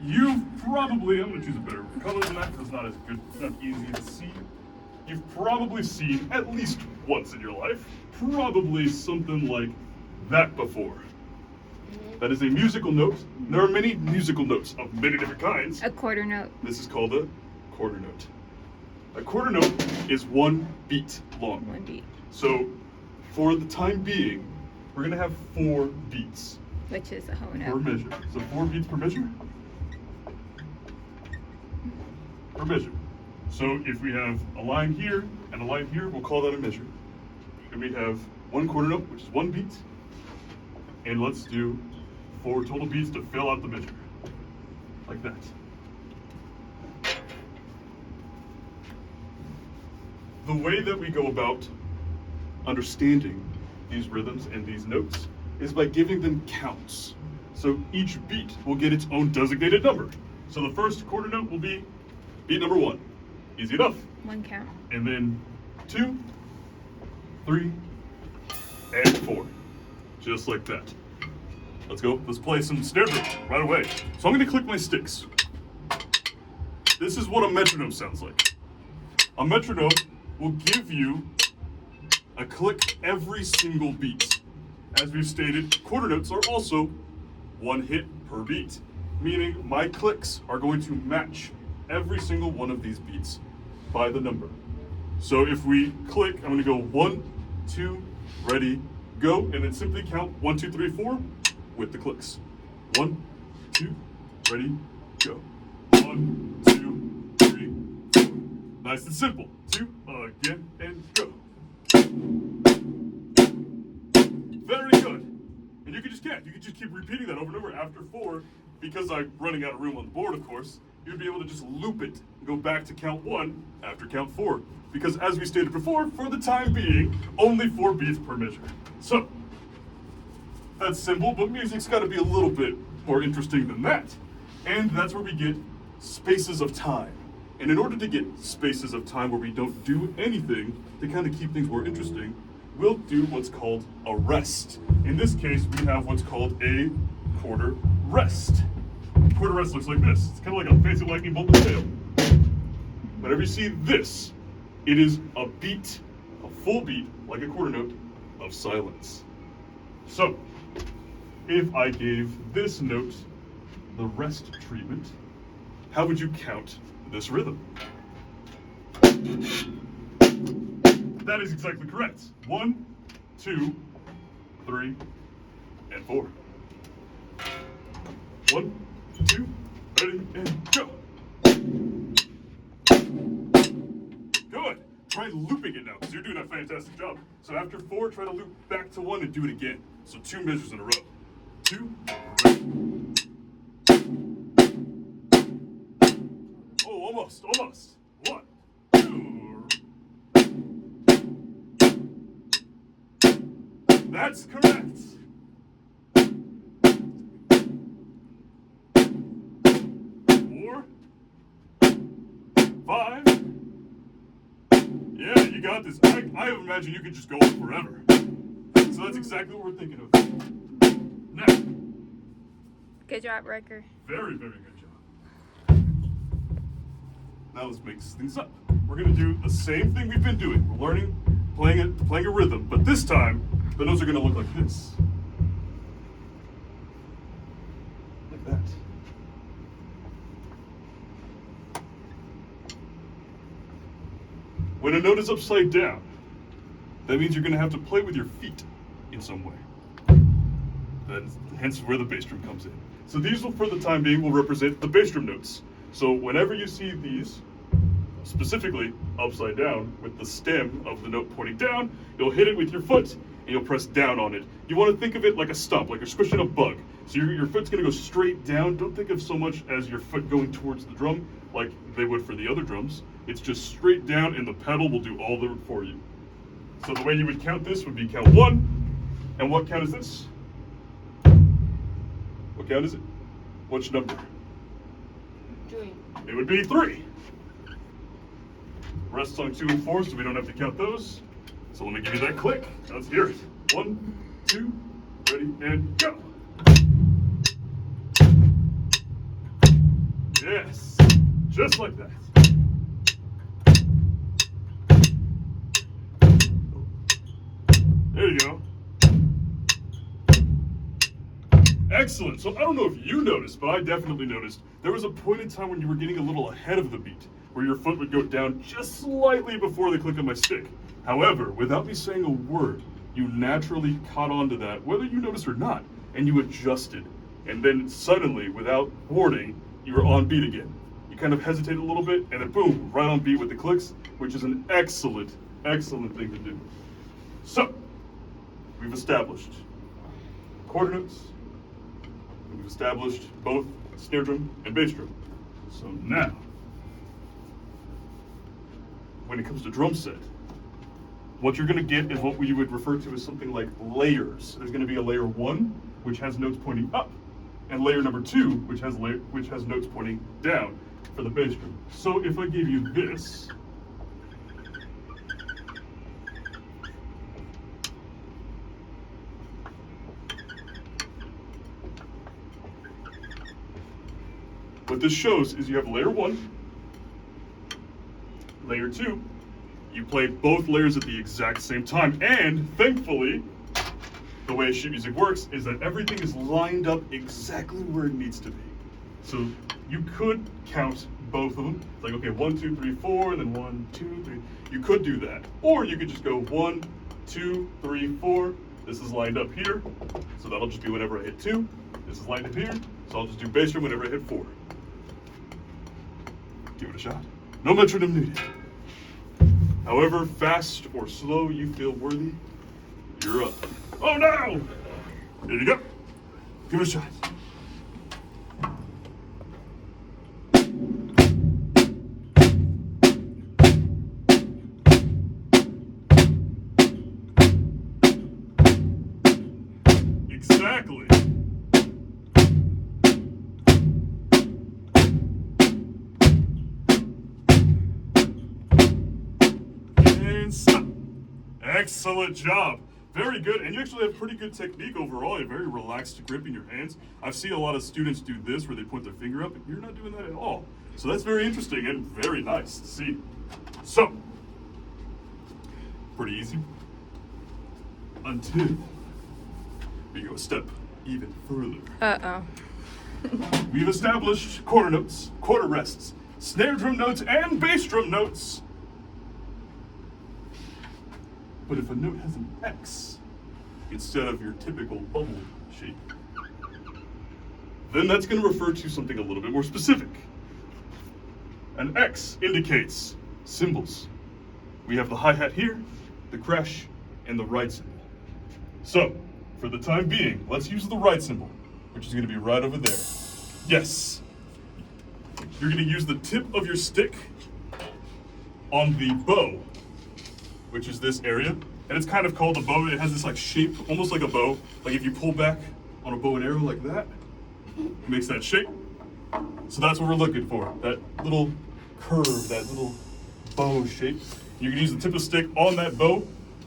You've probably, I'm going to choose a better color than that because it's not as good, not easy to see. You've probably seen at least once in your life, probably something like that before. That is a musical note. There are many musical notes of many different kinds. A quarter note. This is called a quarter note. A quarter note is 1 beat long. 1 beat. So, for the time being, we're going to have 4 beats Which is a whole per note. measure. So 4 beats per measure? Per measure. So if we have a line here and a line here, we'll call that a measure. And we have 1 quarter note, which is 1 beat. And let's do 4 total beats to fill out the measure. Like that. The way that we go about understanding these rhythms and these notes is by giving them counts. So each beat will get its own designated number. So the first quarter note will be beat number 1. Easy enough. 1 count. And then 2, 3, and 4. Just like that. Let's go. Let's play some snare drum right away. So I'm going to click my sticks. This is what a metronome sounds like. A metronome will give you a click every single beat. As we've stated, quarter notes are also 1 hit per beat, meaning my clicks are going to match every single one of these beats by the number. So if we click, I'm going to go 1, 2, ready, go, and then simply count 1, 2, 3, 4 with the clicks. 1, 2, ready, go. 1, 2, 3, 4. Nice and simple. 2, again, and go. Very good. And you can just keep repeating that over and over. After 4, because I'm running out of room on the board, of course, you'd be able to just loop it and go back to count 1 after count 4. Because as we stated before, for the time being, only 4 beats per measure. So, that's simple, but music's got to be a little bit more interesting than that. And that's where we get spaces of time. And in order to get spaces of time where we don't do anything to kind of keep things more interesting, we'll do what's called a rest. In this case, we have what's called a quarter rest. Quarter rest looks like this. It's kind of like a fancy lightning bolt in the tail. Whenever you see this, it is a beat, a full beat, like a quarter note, of silence. So, if I gave this note the rest treatment, how would you count this rhythm? That is exactly correct. 1, 2, 3, and 4. 1, 2, ready, and go. Good. Try looping it now, because you're doing a fantastic job. So after 4, try to loop back to 1 and do it again. So 2 measures in a row. 2, ready. Oh, almost. 1, 2. That's correct. 4, 5. Yeah, you got this. I imagine you could just go on forever. So that's exactly what we're thinking of. Now. Good job, Riker. Very, very good job. Now let's mix things up. We're going to do the same thing we've been doing. We're learning, playing a rhythm, but this time, the notes are going to look like this. Like that. When a note is upside down, that means you're going to have to play with your feet in some way. That's hence where the bass drum comes in. So these will, for the time being, will represent the bass drum notes. So whenever you see these, specifically upside down, with the stem of the note pointing down, you'll hit it with your foot, and you'll press down on it. You want to think of it like a stump, like you're squishing a bug. So your foot's going to go straight down. Don't think of so much as your foot going towards the drum, like they would for the other drums. It's just straight down, and the pedal will do all the work for you. So the way you would count this would be count 1, and what count is this? What count is it? Which number? 3. It would be 3. Rests on 2 and 4, so we don't have to count those. So let me give you that click. Let's hear it. 1, 2, ready, and go. Yes. Just like that. There you go. Excellent. So I don't know if you noticed, but I definitely noticed there was a point in time when you were getting a little ahead of the beat, where your foot would go down just slightly before the click of my stick. However, without me saying a word, you naturally caught on to that, whether you noticed or not, and you adjusted. And then suddenly, without warning, you were on beat again. You kind of hesitated a little bit, and then boom, right on beat with the clicks, which is an excellent, excellent thing to do. So, we've established quarter notes. We've established both snare drum and bass drum. So now, when it comes to drum set, what you're going to get is what we would refer to as something like layers. There's going to be a layer 1, which has notes pointing up, and layer number 2, which has notes pointing down for the bass drum. So if I gave you this, what this shows is you have layer 1, layer 2, you play both layers at the exact same time, and thankfully, the way sheet music works is that everything is lined up exactly where it needs to be. So you could count both of them. It's like, okay, 1, 2, 3, 4, and then 1, 2, 3. You could do that. Or you could just go 1, 2, 3, 4. This is lined up here, so that'll just be whenever I hit 2. This is lined up here, so I'll just do bass drum whenever I hit 4. Give it a shot. No metronome needed. However fast or slow you feel worthy, you're up. Oh no! Here you go. Give it a shot. Exactly. And stop. Excellent job. Very good, and you actually have pretty good technique overall. A very relaxed grip in your hands. I've seen a lot of students do this where they point their finger up, and you're not doing that at all. So that's very interesting and very nice to see. So, pretty easy. Until we go a step even further. Uh-oh. We've established quarter notes, quarter rests, snare drum notes, and bass drum notes. But if a note has an X instead of your typical bubble shape, then that's going to refer to something a little bit more specific. An X indicates cymbals. We have the hi-hat here, the crash, and the ride cymbal. So, for the time being, let's use the ride cymbal, which is going to be right over there. Yes. You're going to use the tip of your stick on the bow, which is this area, and it's kind of called a bow. It has this like shape, almost like a bow. Like if you pull back on a bow and arrow like that, it makes that shape. So that's what we're looking for, that little curve, that little bow shape. You can use the tip of the stick on that bow,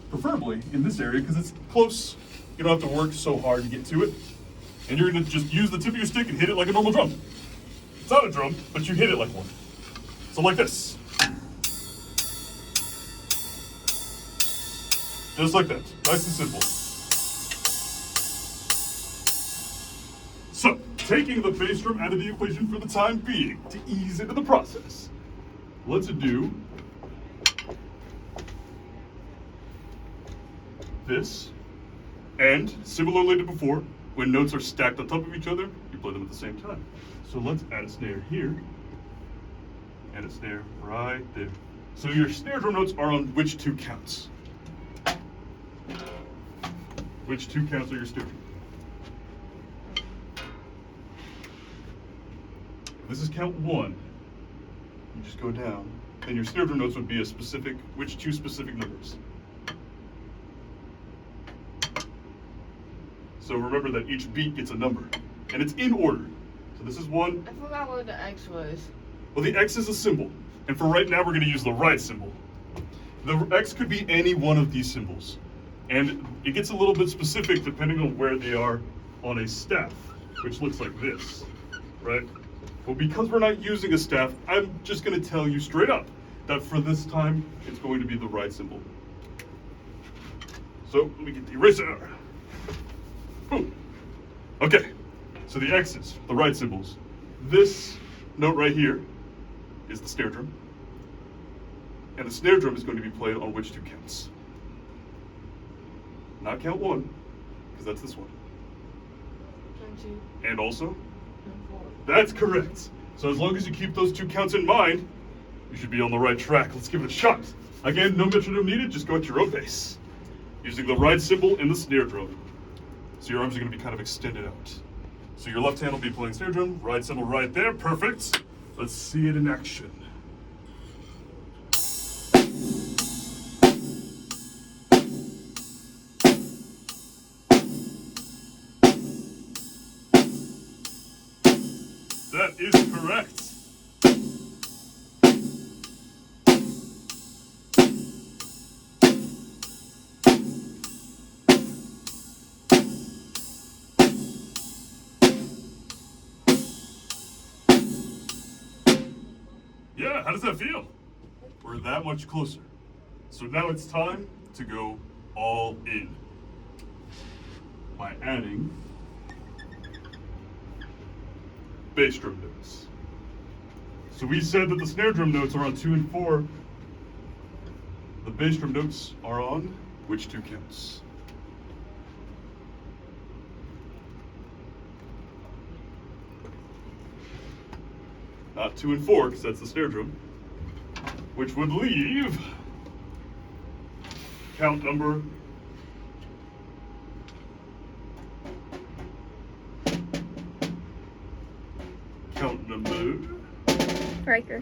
preferably in this area because it's close. You don't have to work so hard to get to it. And you're gonna just use the tip of your stick and hit it like a normal drum. It's not a drum, but you hit it like one. So like this. Just like that, nice and simple. So, taking the bass drum out of the equation for the time being, to ease into the process, let's do this. And similarly to before, when notes are stacked on top of each other, you play them at the same time. So let's add a snare here, and a snare right there. So your snare drum notes are on which 2 counts? Which 2 counts are your snare drum? This is count 1. You just go down. Then your snare drum notes would be a specific, which 2 specific numbers? So remember that each beat gets a number, and it's in order. So this is 1. I forgot what the X was. Well, the X is a symbol, and for right now, we're going to use the right symbol. The X could be any one of these symbols, and it gets a little bit specific depending on where they are on a staff, which looks like this, right? Well, because we're not using a staff, I'm just going to tell you straight up that for this time, it's going to be the right symbol. So, let me get the eraser. Boom. Okay, so the X's, the right symbols. This note right here is the snare drum. And the snare drum is going to be played on which two counts? Not count one, because that's this one. Count two. And also? Count four. That's correct. So as long as you keep those two counts in mind, you should be on the right track. Let's give it a shot. Again, no metronome needed, just go at your own pace. Using the right symbol and the snare drum. So your arms are going to be kind of extended out. So your left hand will be playing snare drum, right symbol right there, perfect. Let's see it in action. That is correct. Yeah, how does that feel? We're that much closer. So now it's time to go all in by adding bass drum notes. So we said that the snare drum notes are on 2 and 4. The bass drum notes are on which two counts? Not 2 and 4, because that's the snare drum, which would leave count number Riker.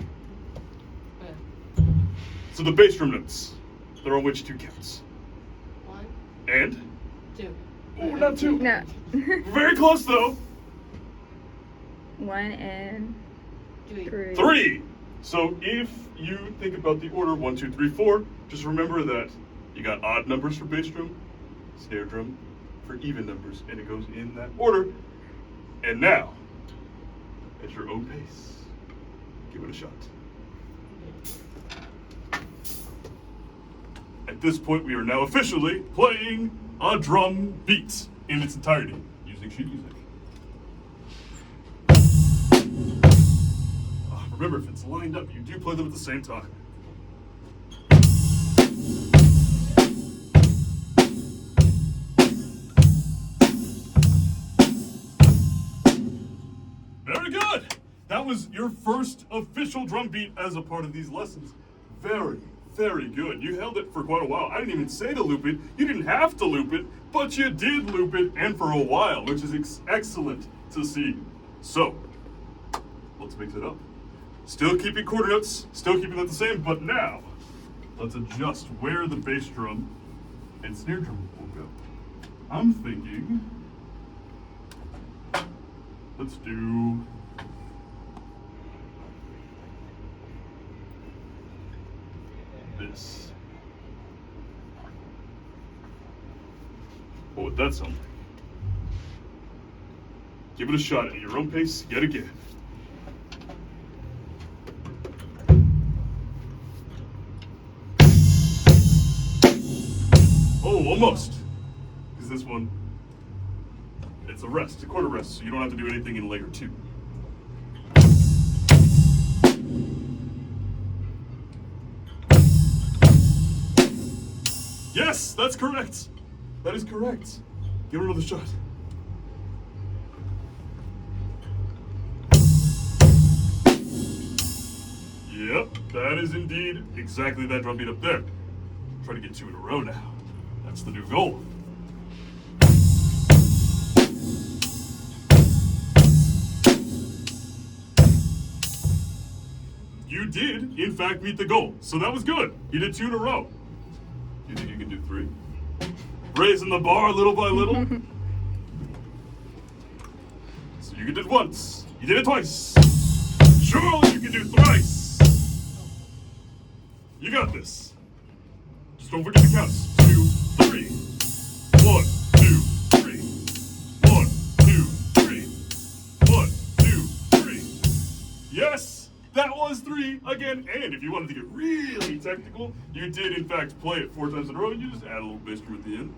So the bass drum notes, they're on which two counts? 1, And? 2. Oh, not 2. No. Very close though. 1 and 3. 3. So if you think about the order 1, 2, 3, 4, just remember that you got odd numbers for bass drum, snare drum for even numbers, and it goes in that order. And now, at your own pace, give it a shot. At this point, we are now officially playing a drum beat in its entirety using sheet music. Remember, if it's lined up, you do play them at the same time. Very good. That was your first official drum beat as a part of these lessons. Very, very good. You held it for quite a while. I didn't even say to loop it. You didn't have to loop it, but you did loop it, and for a while, which is excellent to see. So, let's mix it up. Still keeping quarter notes, still keeping that the same, but now, let's adjust where the bass drum and snare drum will go. I'm thinking, let's do this. What would that sound like? Give it a shot at your own pace yet again. Oh, almost. Because this one, it's a rest, a quarter rest, so you don't have to do anything in layer 2. Yes, that's correct. That is correct. Give it another shot. Yep, that is indeed exactly that drum beat up there. Try to get 2 in a row now. That's the new goal. You did, in fact, meet the goal. So that was good. You did 2 in a row. You think you can do 3? Raising the bar little by little. So you did once. You did it twice. Surely you can do thrice. You got this. Just don't forget the counts. 2, 3. 1, 2, 3. 1, 2, 3. 1, 2, 3. Yes, that was 3 again. And if you wanted to get really technical, you did in fact play it 4 times in a row. You just add a little bass drum at the end.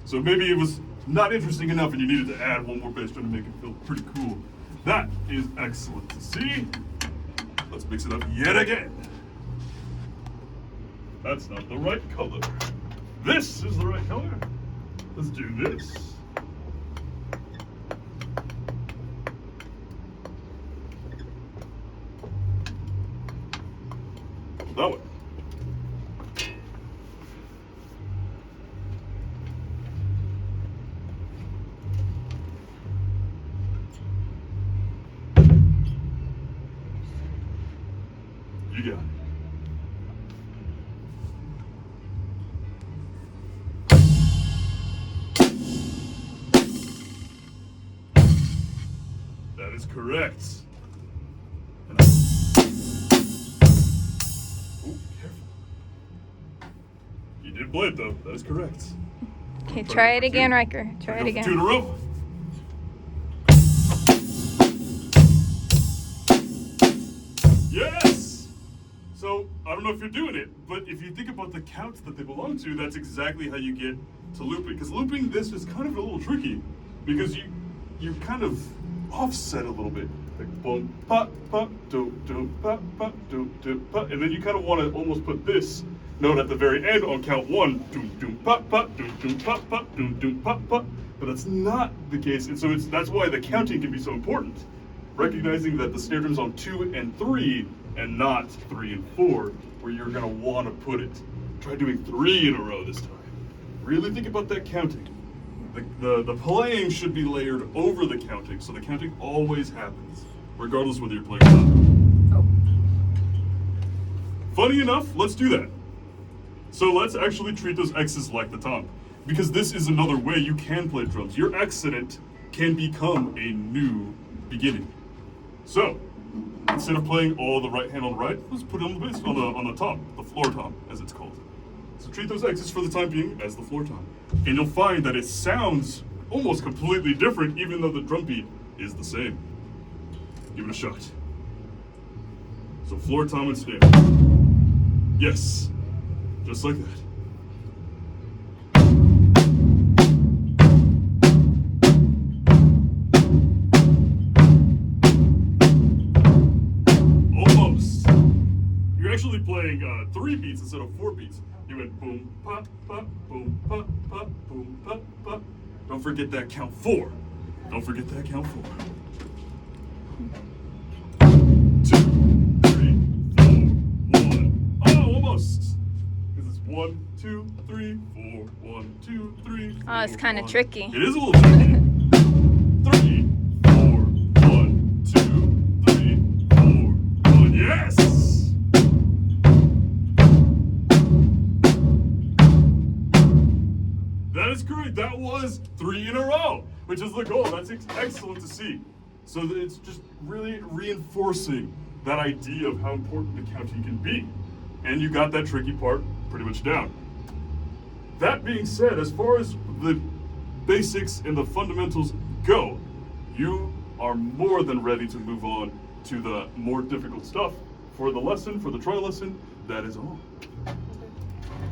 So maybe it was not interesting enough and you needed to add one more bass drum to make it feel pretty cool. That is excellent to see. Let's mix it up yet again. That's not the right color. This is the right color. Let's do this. That way. You got it. That is correct. Oh, careful. You did play it though. That is correct. Okay, try it again, Riker. Try it again. 2 in a row. Yes! So, I don't know if you're doing it, but if you think about the counts that they belong to, that's exactly how you get to looping. Because looping this is kind of a little tricky, because you kind of offset a little bit. Like boom, pa, pa, do, pa, pa, do, pa. And then you kind of want to almost put this note at the very end on count 1. Doom, pa, pa, doom, pa, pa, doom, pa, pa. But that's not the case. And so that's why the counting can be so important. Recognizing that the snare drum's on 2 and 3 and not 3 and 4, where you're going to want to put it. Try doing 3 in a row this time. Really think about that counting. The playing should be layered over the counting, so the counting always happens, regardless whether you're playing or not. Oh. Funny enough, let's do that. So let's actually treat those X's like the tom, because this is another way you can play drums. Your accident can become a new beginning. So, instead of playing all the right hand on the right, let's put it on the bass, on the tom, the floor tom, as it's called. So treat those X's for the time being as the floor tom. And you'll find that it sounds almost completely different, even though the drum beat is the same. Give it a shot. So floor tom and snare. Yes, just like that. Actually playing 3 beats instead of 4 beats. You went boom, pop, pop, boom, pop, pop, boom, pop, pop. Don't forget that count 4. Don't forget that count 4. 2, 3, 4, 1. Oh, almost. Because it's 1, 2, 3, 4, 1, 2, 3. 4, Oh, it's kind of 1. tricky. It is a little tricky. 3, 4, 1, 2, 3, 4, 1. Yes! That is correct. That was 3 in a row, which is the goal. That's excellent to see. So it's just really reinforcing that idea of how important the counting can be. And you got that tricky part pretty much down. That being said, as far as the basics and the fundamentals go, you are more than ready to move on to the more difficult stuff. For the lesson, for the trial lesson, that is all.